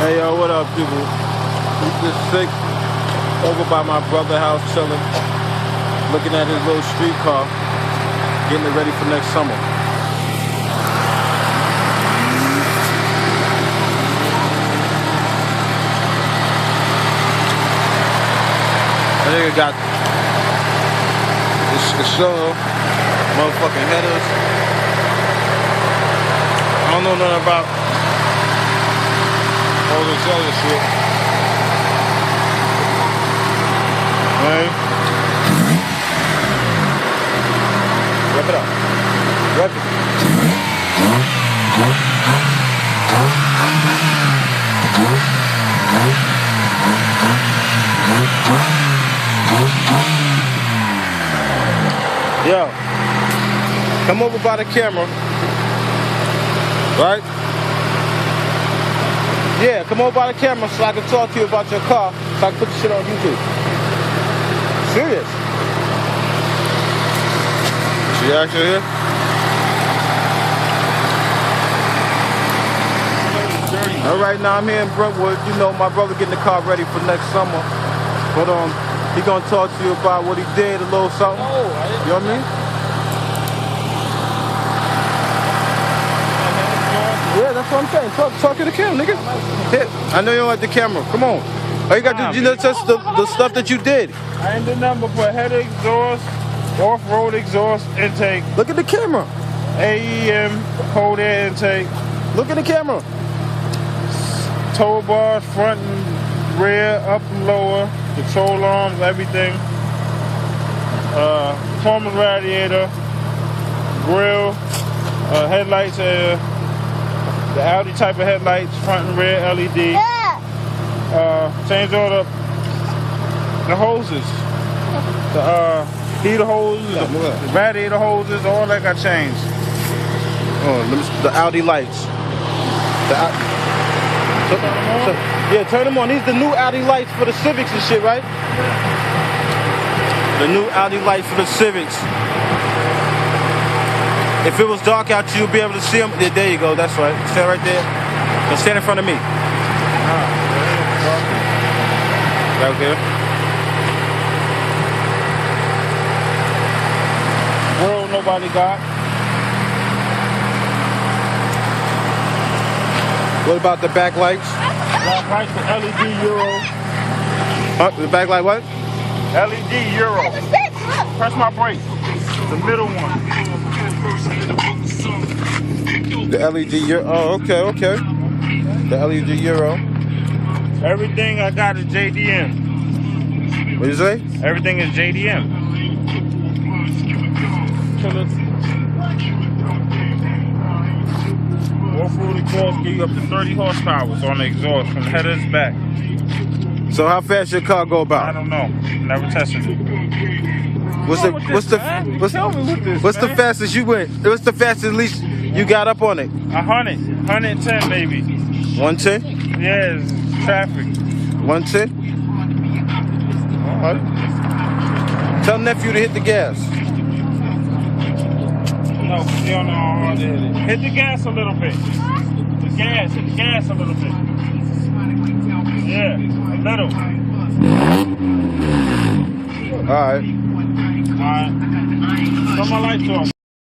Hey yo, what up, people? We just sick over by my brother's house chilling, looking at his little streetcar, getting it ready for next summer. That nigga got this show, motherfucking headers. I don't know nothing about all this other shit. Right? Wrap it up. Wrap it. Yo, come over by the camera. Right? Yeah, come over by the camera so I can talk to you about your car, so I can put the shit on YouTube. Serious. She actually here? All right, now I'm here in Brentwood. You know, my brother getting the car ready for next summer. But he gonna talk to you about what he did, a little something. You know what I mean? Yeah, that's what I'm saying. Talk to the camera, nigga. Here, I know you don't like the camera. Come on. All you got to do, just the stuff that you did. I ain't did nothing but put header exhaust, off-road exhaust intake. Look at the camera. AEM, cold air intake. Look at the camera. Tow bars, front and rear, up and lower, control arms, everything. Performance radiator, grill, headlights, the Audi type of headlights, front and rear LED. Changed all the hoses, the heater hoses, the radiator hoses, all that got changed. Oh, the Audi lights. Yeah, turn them on. These are the new Audi lights for the Civics and shit, right? The new Audi lights for the Civics. If it was dark out, you'll be able to see them. Yeah, there you go. That's right. Stand right there. Now stand in front of me. Right there. World nobody got. What about the back lights? Back lights for LED Euro. The back light what? LED Euro. Press my brake. The middle one. The LED Euro. Oh, okay. The LED Euro. Everything I got is JDM. What you say? Everything is JDM. Off-road exhaust give you up to 30 horsepower on the exhaust from headers back. So how fast your car go about? I don't know. Never tested it. What's the fastest you went? What's the fastest least you got up on it? 100, 110 maybe. 110? Yeah, it's traffic. 110? Alright. Tell nephew to hit the gas. No, you don't know how hard to hit it. Hit the gas a little bit. Hit the gas a little bit. Yeah, a little. Alright. Alright. Turn my lights off.